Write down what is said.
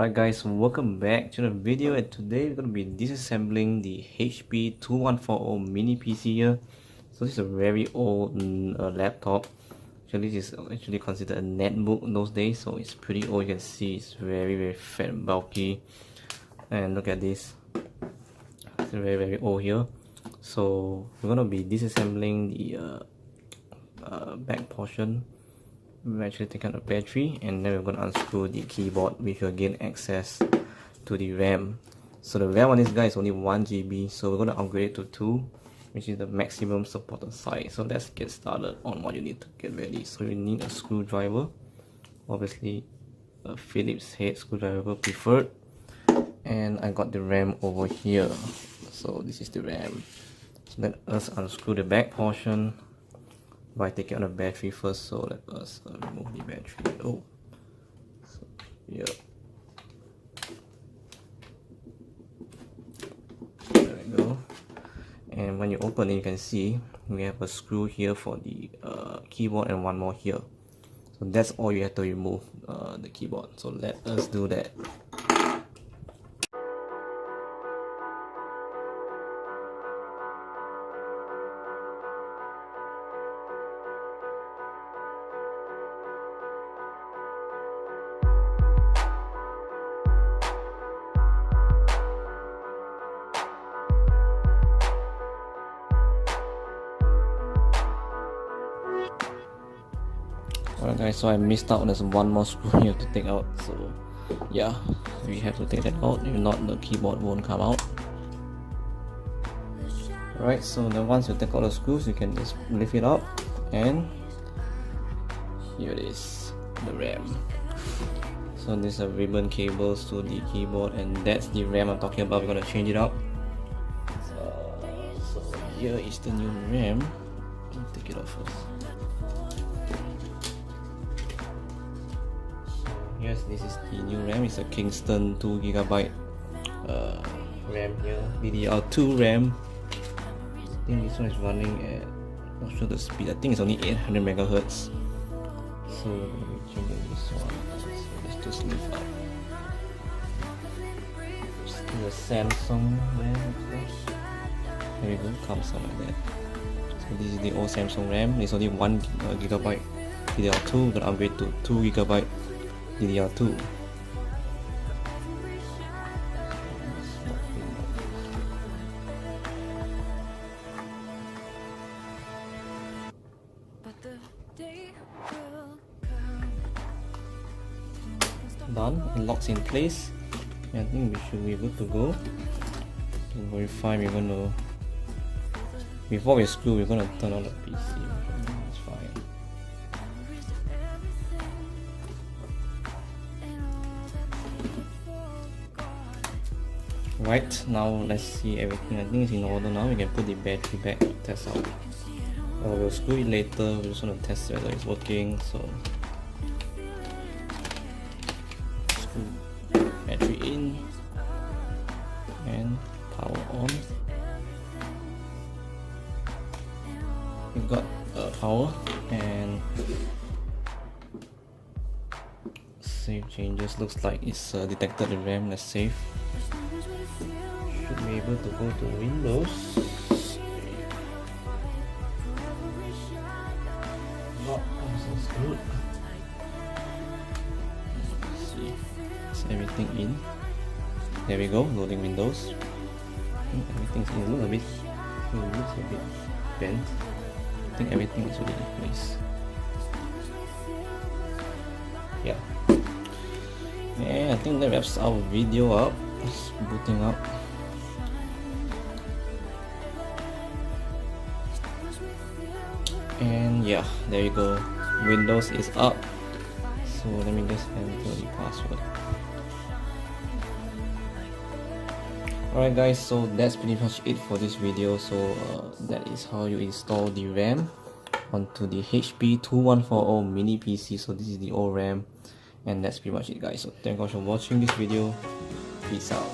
Alright guys, welcome back to the video, and today we're going to be disassembling the HP 2140 mini PC here. So this is a very old laptop. Actually this is actually considered a netbook in those days, so it's pretty old. You can see it's very fat and bulky, and look at this, it's very old here. So we're going to be disassembling the back portion. We're actually taking out the battery, and then we're going to unscrew the keyboard, which will gain access to the RAM. So the RAM on this guy is only 1 GB, so we're going to upgrade it to 2, which is the maximum supported size. So let's get started on what you need to get ready. So you need a screwdriver, obviously a Phillips head screwdriver preferred, and I got the RAM over here. So this is the RAM. So let us unscrew the back portion by taking out the battery first. So let us remove the battery. So yeah, there we go. And when you open it, you can see we have a screw here for the keyboard and one more here. So that's all you have to remove the keyboard. So let us do that. Alright guys, so I missed out. There's one more screw you have to take out, so yeah, we have to take that out. If not, the keyboard won't come out. Alright, so then once you take out the screws, you can just lift it up, and here it is, the RAM. So these are ribbon cables to the keyboard, and that's the RAM I'm talking about. We're gonna change it out. So here is the new RAM. I'll take it off first. Yes, this is the new RAM. It's a Kingston 2GB RAM here, DDR2 RAM. I think this one is running at, not sure the speed, I think it's only 800 MHz. So let me change this one. So let's just lift up. Still a Samsung RAM, of course. There we go, comes out like that. So this is the old Samsung RAM. It's only 1GB DDR2. We're gonna upgrade to 2GB DDR2. Done, it locks in place. I think we should be good to go. To verify, we're gonna, before we screw, we're gonna turn on the PC. It's fine. Right, now let's see everything. I think it's in order now. We can put the battery back, test out. We'll screw it later. We just want to test whether it's working. So screw battery in and power on. We've got power and save changes. Looks like it's detected the RAM. Let's save. Should be able to go to Windows. Not also good. Let's see. Is everything in? There we go. Loading Windows. I think everything's in. It looks a bit bent. I think everything is already in place. Yeah. And I think that wraps our video up. It's booting up. And yeah, there you go. Windows is up. So let me just enter the password. Alright guys, so that's pretty much it for this video. So that is how you install the RAM onto the HP 2140 mini PC. So this is the old RAM, and that's pretty much it guys. So thank you guys for watching this video. Peace out.